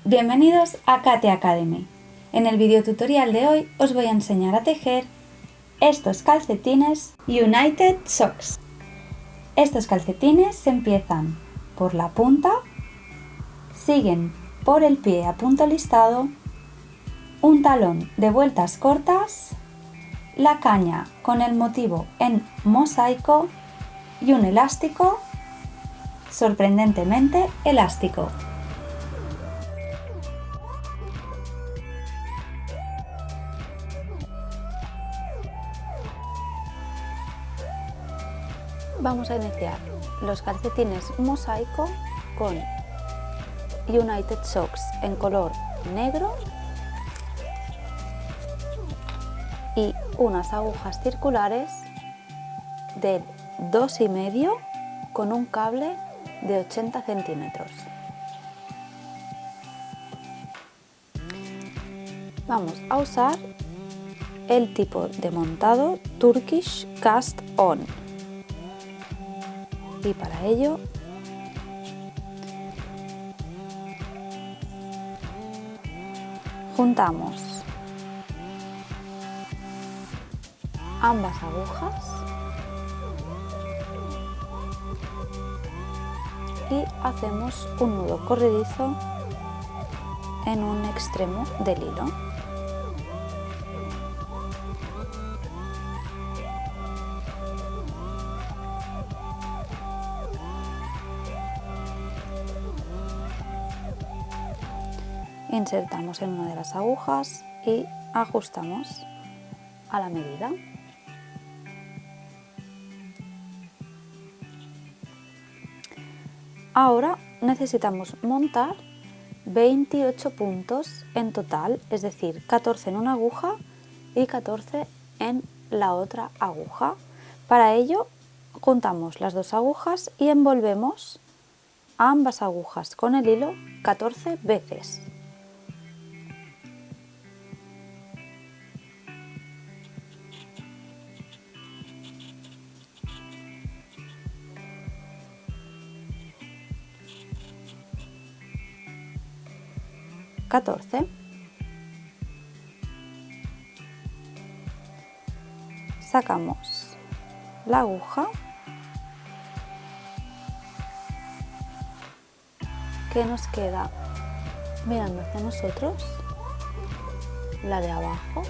Bienvenidos a Kate Academy. En el video tutorial de hoy os voy a enseñar a tejer estos calcetines United Socks. Estos calcetines se empiezan por la punta, siguen por el pie a punto listado, un talón de vueltas cortas, la caña con el motivo en mosaico y un elástico sorprendentemente elástico. Vamos a iniciar los calcetines mosaico con United Socks en color negro y unas agujas circulares de 2,5 con un cable de 80 centímetros. Vamos a usar el tipo de montado Turkish Cast On. Y para ello juntamos ambas agujas y hacemos un nudo corredizo en un extremo del hilo. Insertamos en una de las agujas y ajustamos a la medida. Ahora necesitamos montar 28 puntos en total, es decir, 14 en una aguja y 14 en la otra aguja. Para ello juntamos las dos agujas y envolvemos ambas agujas con el hilo 14 veces. Sacamos la aguja que nos queda mirando hacia nosotros, la de abajo,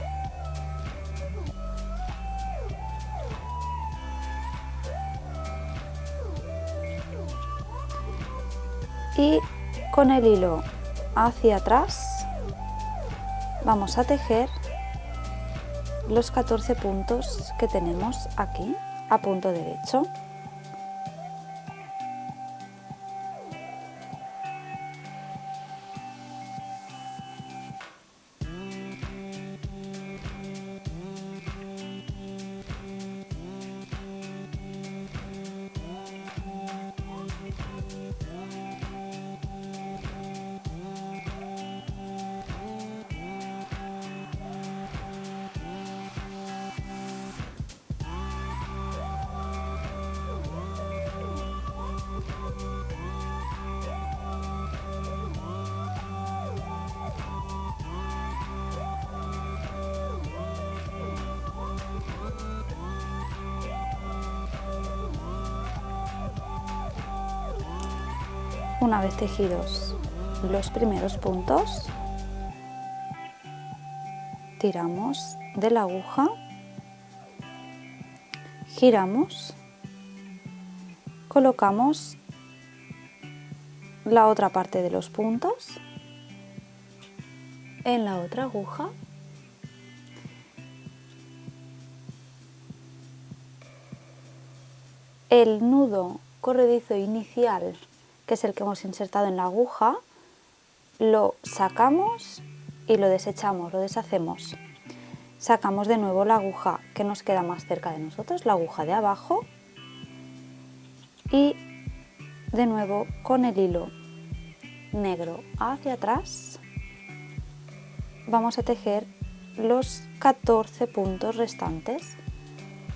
y con el hilo hacia atrás vamos a tejer los 14 puntos que tenemos aquí a punto derecho. Una vez tejidos los primeros puntos, tiramos de la aguja, giramos, colocamos la otra parte de los puntos en la otra aguja el nudo corredizo inicial, que es el que hemos insertado en la aguja, lo sacamos y lo desechamos, lo deshacemos. Sacamos de nuevo la aguja que nos queda más cerca de nosotros, la aguja de abajo, y de nuevo con el hilo negro hacia atrás vamos a tejer los 14 puntos restantes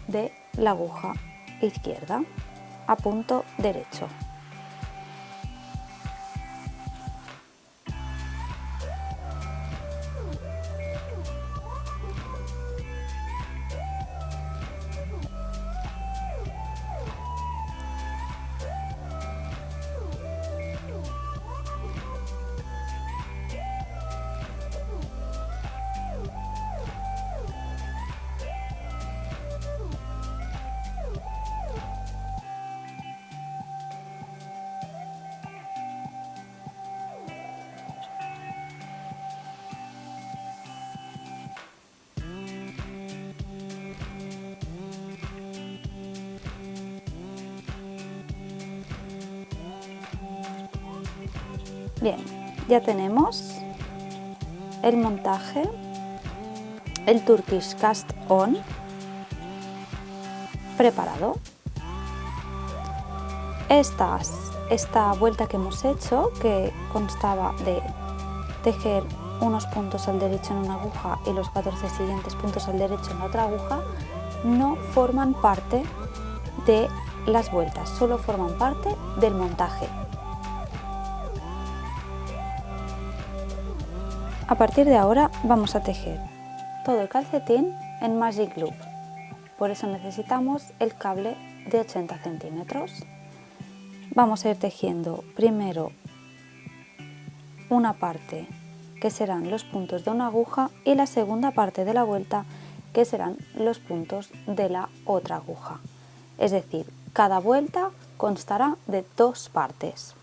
de la aguja izquierda a punto derecho. Bien, ya tenemos el montaje, el Turkish Cast On preparado. Esta vuelta que hemos hecho, que constaba de tejer unos puntos al derecho en una aguja y los 14 siguientes puntos al derecho en la otra aguja, no forman parte de las vueltas, solo forman parte del montaje. A partir de ahora vamos a tejer todo el calcetín en Magic Loop, por eso necesitamos el cable de 80 centímetros. Vamos a ir tejiendo primero una parte que serán los puntos de una aguja y la segunda parte de la vuelta que serán los puntos de la otra aguja. Es decir, cada vuelta constará de 2 partes.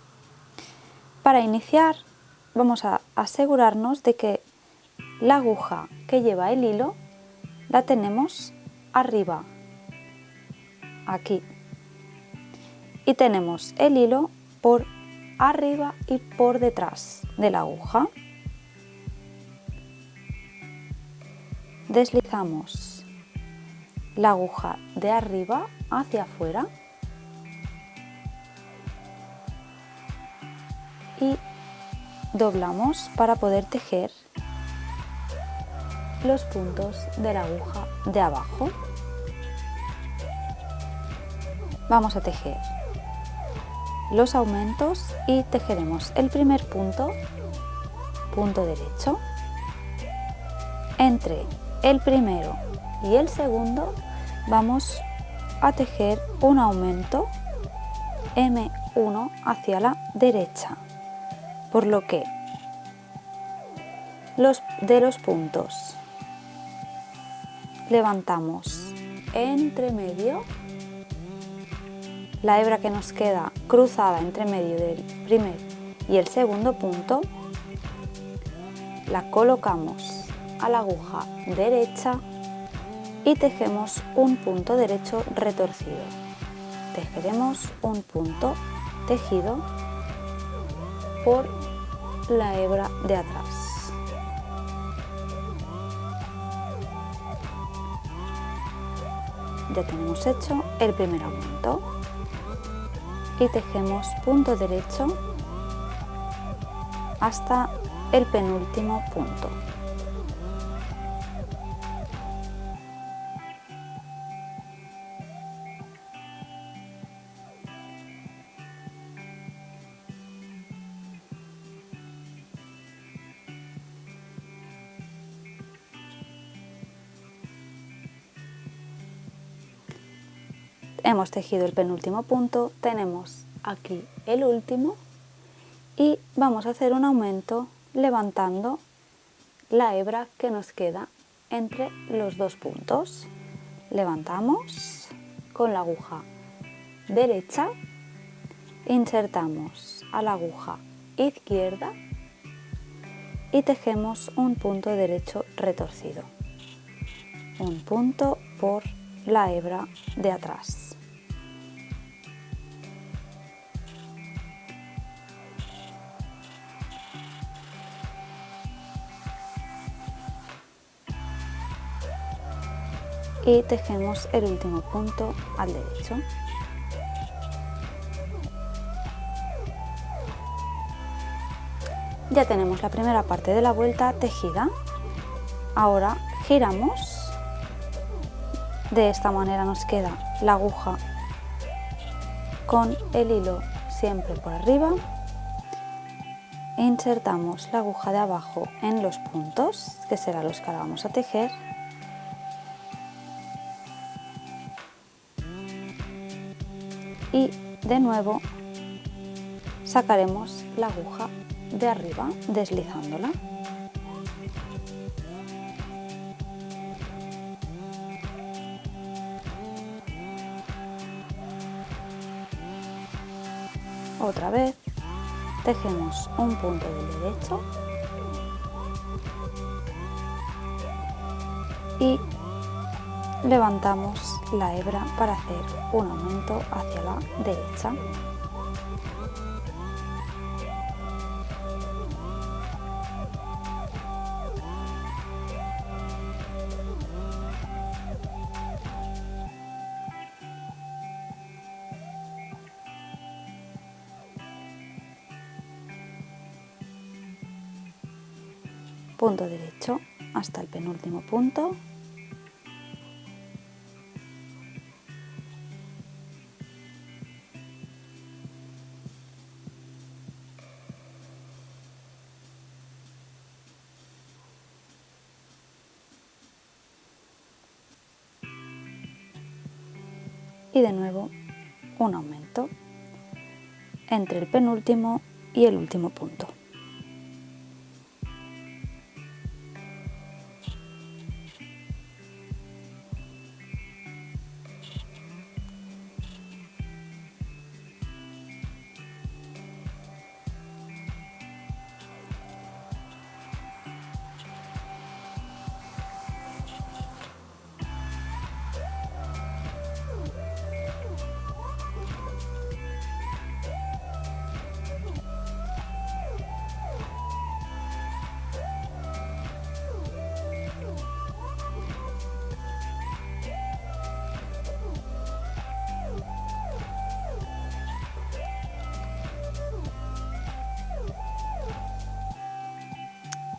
Para iniciar vamos a asegurarnos de que la aguja que lleva el hilo la tenemos arriba, aquí, y tenemos el hilo por arriba y por detrás de la aguja. Deslizamos la aguja de arriba hacia afuera y doblamos para poder tejer los puntos de la aguja de abajo. Vamos a tejer los aumentos y tejeremos el primer punto, punto derecho. Entre el primero y el segundo vamos a tejer un aumento M1 hacia la derecha, por lo que de los puntos levantamos entre medio, la hebra que nos queda cruzada entre medio del primer y el segundo punto, la colocamos a la aguja derecha y tejemos un punto derecho retorcido. Tejeremos un punto tejido por la hebra de atrás. Ya tenemos hecho el primer aumento y tejemos punto derecho hasta el penúltimo punto. Hemos tejido el penúltimo punto, tenemos aquí el último y vamos a hacer un aumento levantando la hebra que nos queda entre los 2 puntos. Levantamos con la aguja derecha, insertamos a la aguja izquierda y tejemos un punto derecho retorcido, un punto por la hebra de atrás. Y tejemos el último punto al derecho. Ya tenemos la primera parte de la vuelta tejida. Ahora giramos. De esta manera nos queda la aguja con el hilo siempre por arriba. Insertamos la aguja de abajo en los puntos, que serán los que ahora vamos a tejer. Y de nuevo sacaremos la aguja de arriba deslizándola. Otra vez tejemos un punto del derecho y levantamos la hebra para hacer un aumento hacia la derecha. punto derecho hasta el penúltimo punto. Y de nuevo un aumento entre el penúltimo y el último punto.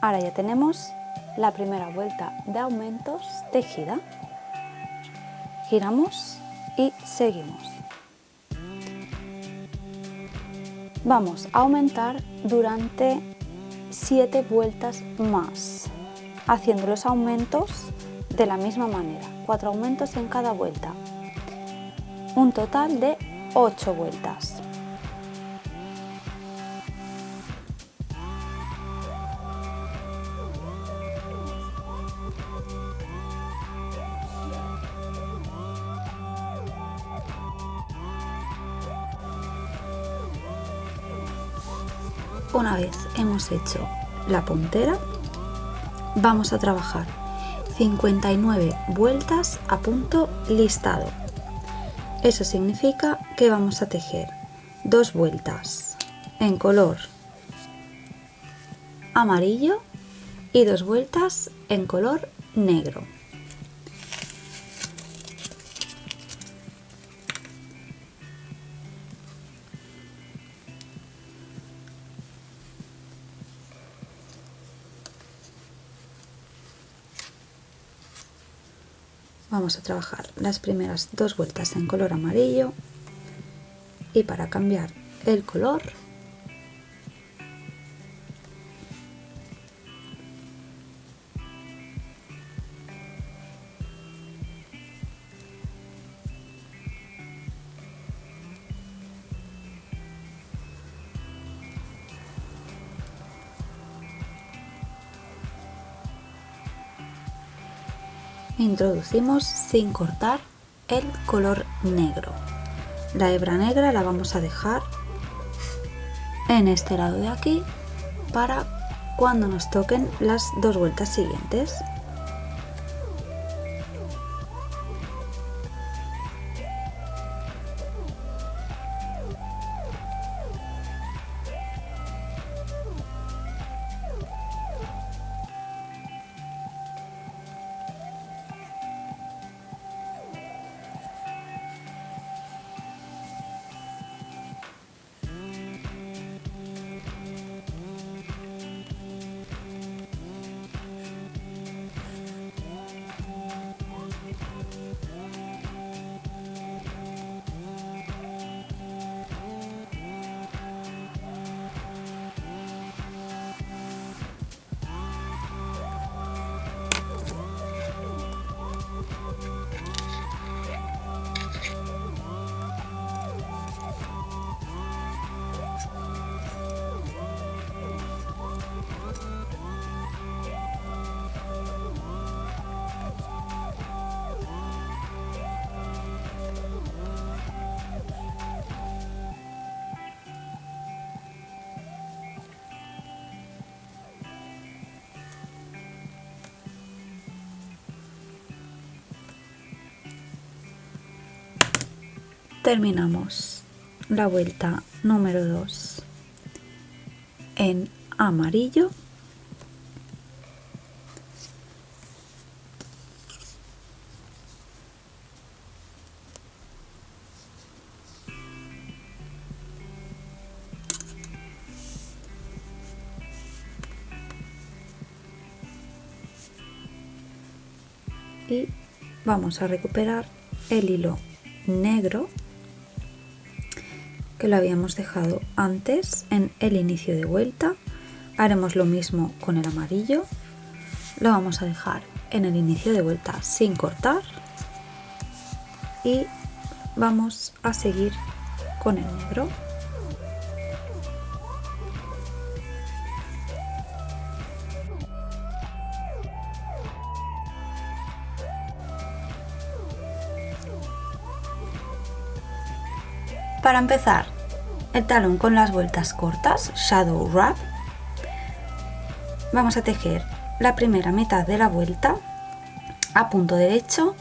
Ahora ya tenemos la primera vuelta de aumentos tejida. Giramos y seguimos. Vamos a aumentar durante 7 vueltas más, haciendo los aumentos de la misma manera, 4 aumentos en cada vuelta, un total de 8 vueltas. Una vez hemos hecho la puntera, vamos a trabajar 59 vueltas a punto listado. Eso significa que vamos a tejer 2 vueltas en color amarillo y 2 vueltas en color negro. Vamos a trabajar las primeras 2 vueltas en color amarillo y para cambiar el color introducimos sin cortar el color negro. La hebra negra la vamos a dejar en este lado de aquí para cuando nos toquen las 2 vueltas siguientes. Terminamos la vuelta número 2 en amarillo . y vamos a recuperar el hilo negro que lo habíamos dejado antes en el inicio de vuelta. Haremos lo mismo con el amarillo, lo vamos a dejar en el inicio de vuelta sin cortar y vamos a seguir con el negro. Para empezar el talón con las vueltas cortas, Shadow Wrap, vamos a tejer la primera mitad de la vuelta a punto derecho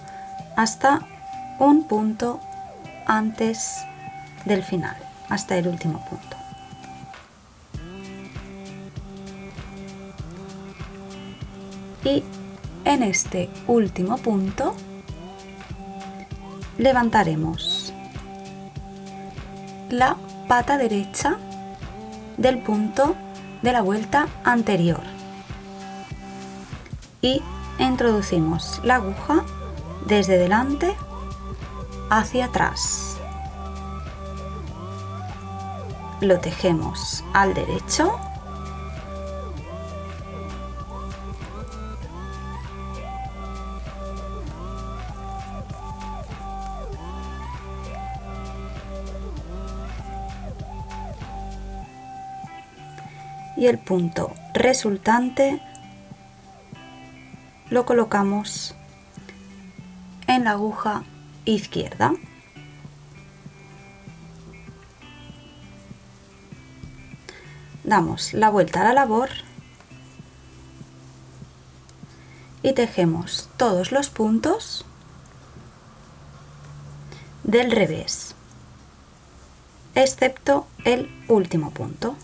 hasta un punto antes del final, hasta el último punto. Y en este último punto levantaremos la pata derecha del punto de la vuelta anterior y introducimos la aguja desde delante hacia atrás. Lo tejemos al derecho y el punto resultante lo colocamos en la aguja izquierda. Damos la vuelta a la labor y tejemos todos los puntos del revés, excepto el último punto.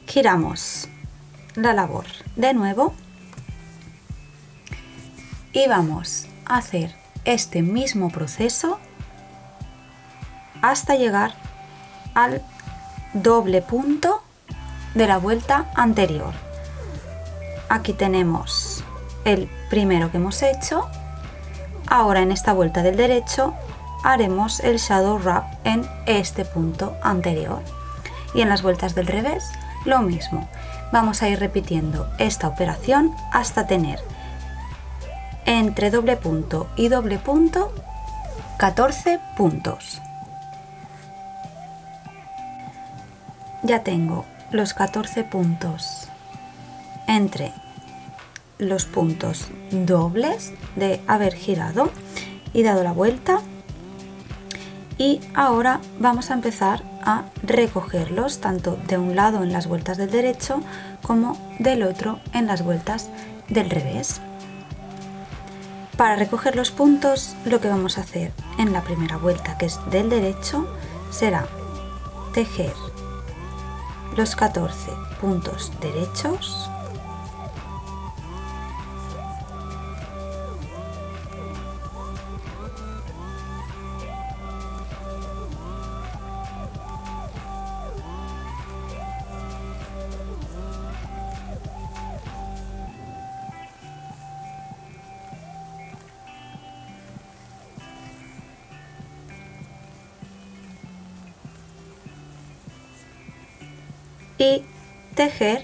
Giramos la labor de nuevo y vamos a hacer este mismo proceso hasta llegar al doble punto de la vuelta anterior. Aquí tenemos el primero que hemos hecho. Ahora en esta vuelta del derecho haremos el Shadow Wrap en este punto anterior y en las vueltas del revés lo mismo. Vamos a ir repitiendo esta operación hasta tener entre doble punto y doble punto 14 puntos. Ya tengo los 14 puntos entre los puntos dobles de haber girado y dado la vuelta, y ahora vamos a empezar a recogerlos tanto de un lado en las vueltas del derecho como del otro en las vueltas del revés. Para recoger los puntos, lo que vamos a hacer en la primera vuelta, que es del derecho, será tejer los 14 puntos derechos, y tejer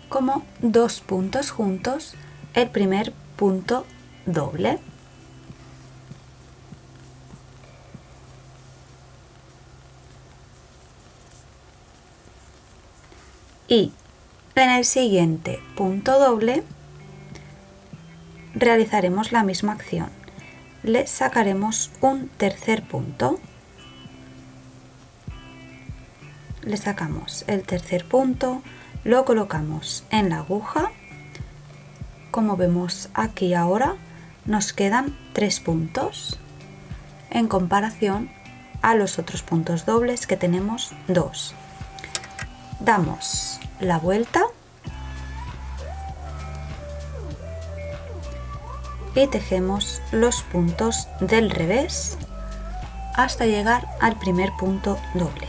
como dos puntos juntos el primer punto doble. Y en el siguiente punto doble realizaremos la misma acción. Le sacaremos un tercer punto. Le sacamos el tercer punto, lo colocamos en la aguja. Como vemos aquí ahora, nos quedan 3 puntos en comparación a los otros puntos dobles que tenemos 2. Damos la vuelta y tejemos los puntos del revés hasta llegar al primer punto doble.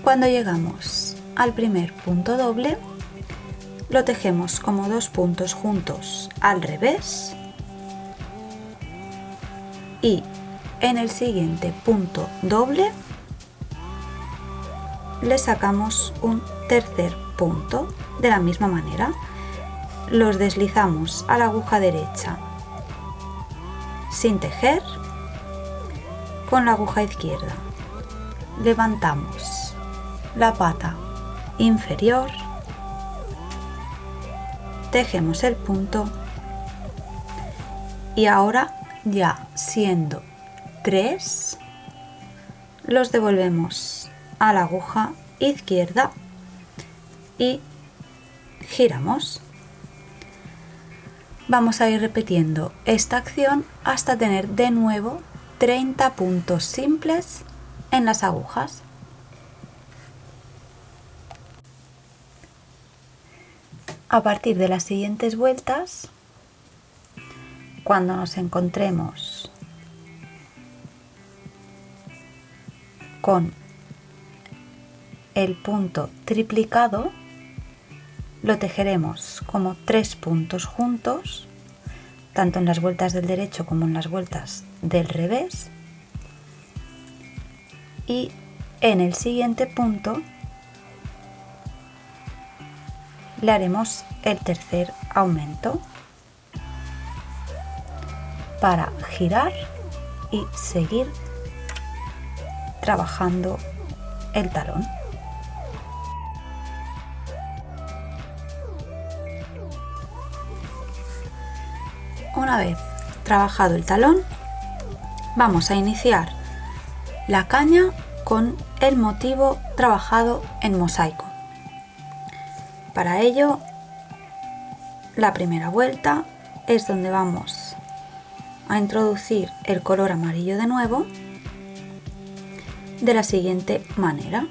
Cuando llegamos al primer punto doble, lo tejemos como 2 puntos juntos al revés y en el siguiente punto doble le sacamos un tercer punto. De la misma manera, los deslizamos a la aguja derecha sin tejer, con la aguja izquierda levantamos la pata inferior, tejemos el punto y ahora, ya siendo 3, los devolvemos a la aguja izquierda y giramos. Vamos a ir repitiendo esta acción hasta tener de nuevo 30 puntos simples en las agujas. A partir de las siguientes vueltas, cuando nos encontremos con el punto triplicado, lo tejeremos como 3 puntos juntos, tanto en las vueltas del derecho como en las vueltas del revés, y en el siguiente punto le haremos el tercer aumento para girar y seguir trabajando el talón. Una vez trabajado el talón, vamos a iniciar la caña con el motivo trabajado en mosaico. Para ello, la primera vuelta es donde vamos a introducir el color amarillo de nuevo, de la siguiente manera.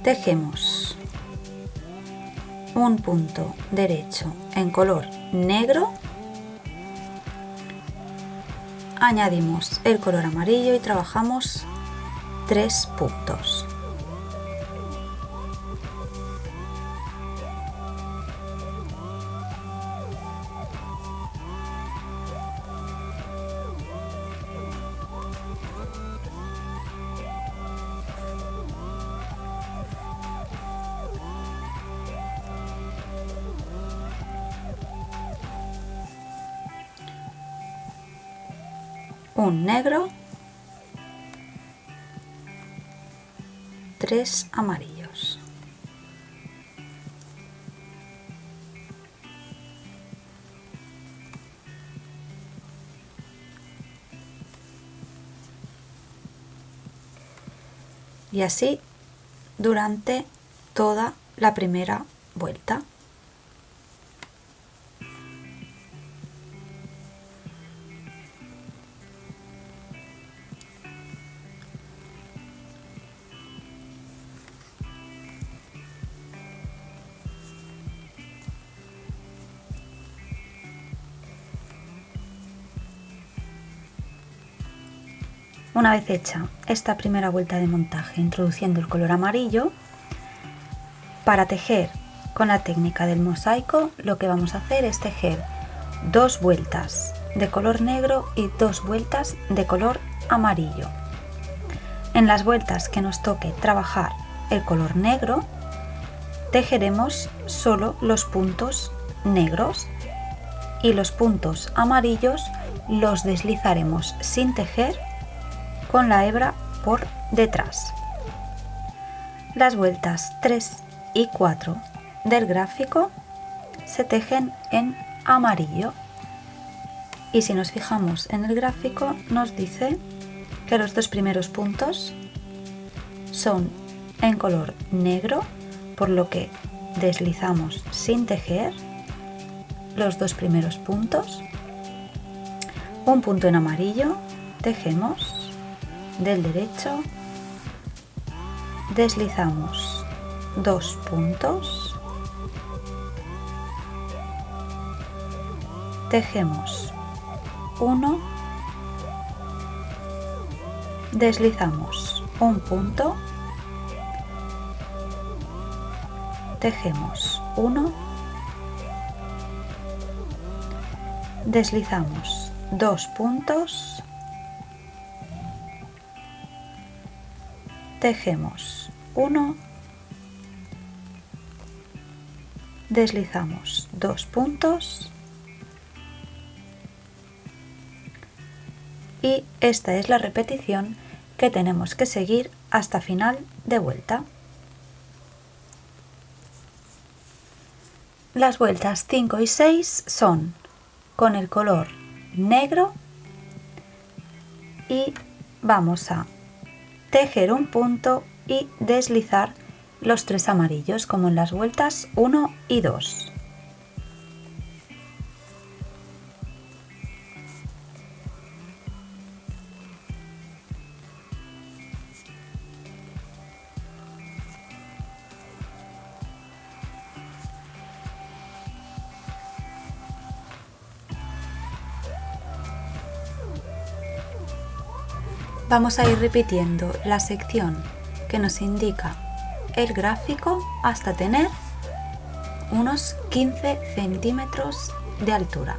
Tejemos un punto derecho en color negro, añadimos el color amarillo y trabajamos 3 puntos. Un negro, 3 amarillos. Y así durante toda la primera vuelta. Una vez hecha esta primera vuelta de montaje introduciendo el color amarillo, para tejer con la técnica del mosaico lo que vamos a hacer es tejer 2 vueltas de color negro y 2 vueltas de color amarillo. En las vueltas que nos toque trabajar el color negro, tejeremos solo los puntos negros y los puntos amarillos los deslizaremos sin tejer con la hebra por detrás. Las vueltas 3 y 4 del gráfico se tejen en amarillo. Y si nos fijamos en el gráfico, nos dice que los dos primeros puntos son en color negro, por lo que deslizamos sin tejer los dos primeros puntos, un punto en amarillo, tejemos del derecho, deslizamos dos puntos, tejemos uno, deslizamos un punto, tejemos uno, deslizamos dos puntos, tejemos uno, deslizamos dos puntos y esta es la repetición que tenemos que seguir hasta final de vuelta. Las vueltas 5 y 6 son con el color negro y vamos a tejer un punto y deslizar los tres amarillos como en las vueltas 1 y 2. Vamos a ir repitiendo la sección que nos indica el gráfico hasta tener unos 15 centímetros de altura.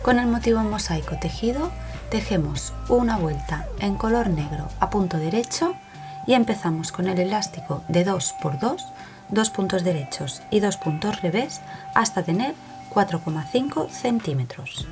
Con el motivo mosaico tejido, tejemos una vuelta en color negro a punto derecho y empezamos con el elástico de 2×2, 2 puntos derechos y 2 puntos revés hasta tener 4,5 centímetros.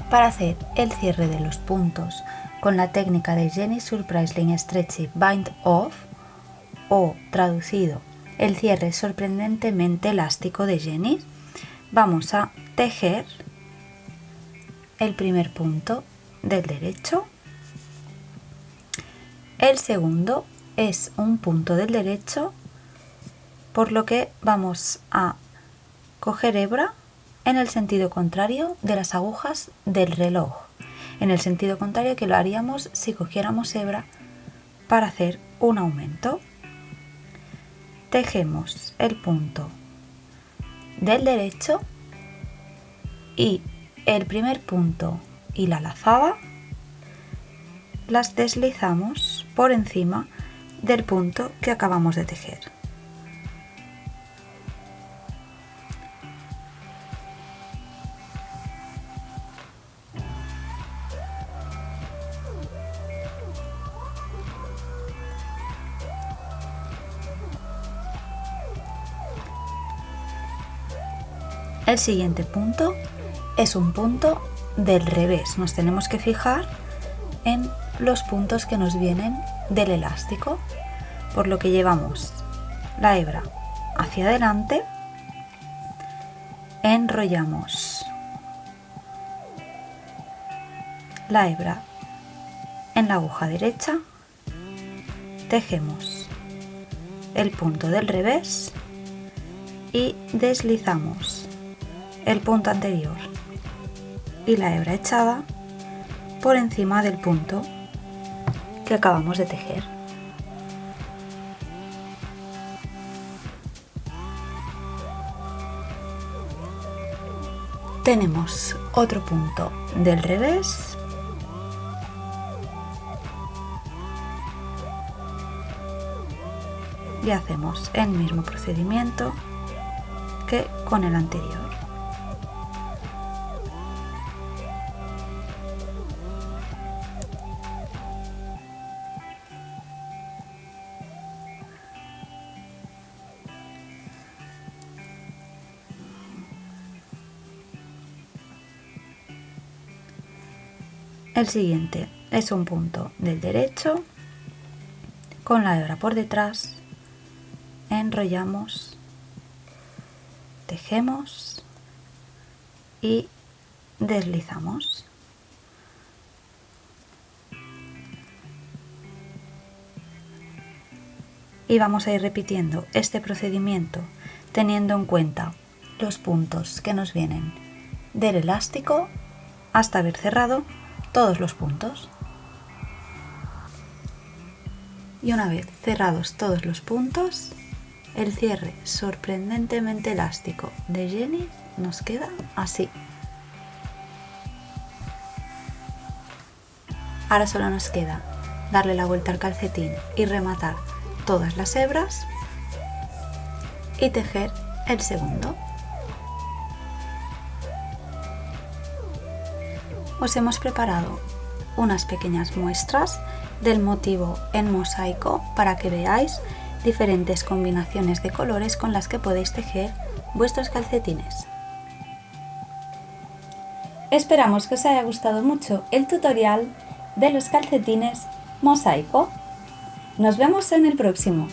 Para hacer el cierre de los puntos con la técnica de Jenny Surprising Stretchy Bind Off, o traducido, el cierre sorprendentemente elástico de Jenny, vamos a tejer el primer punto del derecho, el segundo es un punto del derecho, por lo que vamos a coger hebra en el sentido contrario de las agujas del reloj, en el sentido contrario que lo haríamos si cogiéramos hebra para hacer un aumento. Tejemos el punto del derecho y el primer punto y la lazada las deslizamos por encima del punto que acabamos de tejer. El siguiente punto es un punto del revés. Nos tenemos que fijar en los puntos que nos vienen del elástico, por lo que llevamos la hebra hacia adelante, enrollamos la hebra en la aguja derecha, tejemos el punto del revés y deslizamos el punto anterior y la hebra echada por encima del punto que acabamos de tejer. Tenemos otro punto del revés. Y hacemos el mismo procedimiento que con el anterior. El siguiente es un punto del derecho, con la hebra por detrás, enrollamos, tejemos y deslizamos. Y vamos a ir repitiendo este procedimiento teniendo en cuenta los puntos que nos vienen del elástico hasta haber cerrado todos los puntos. Y una vez cerrados todos los puntos, el cierre sorprendentemente elástico de Jenny nos queda así. Ahora solo nos queda darle la vuelta al calcetín y rematar todas las hebras y tejer el segundo. Os hemos preparado unas pequeñas muestras del motivo en mosaico para que veáis diferentes combinaciones de colores con las que podéis tejer vuestros calcetines. Esperamos que os haya gustado mucho el tutorial de los calcetines mosaico. Nos vemos en el próximo.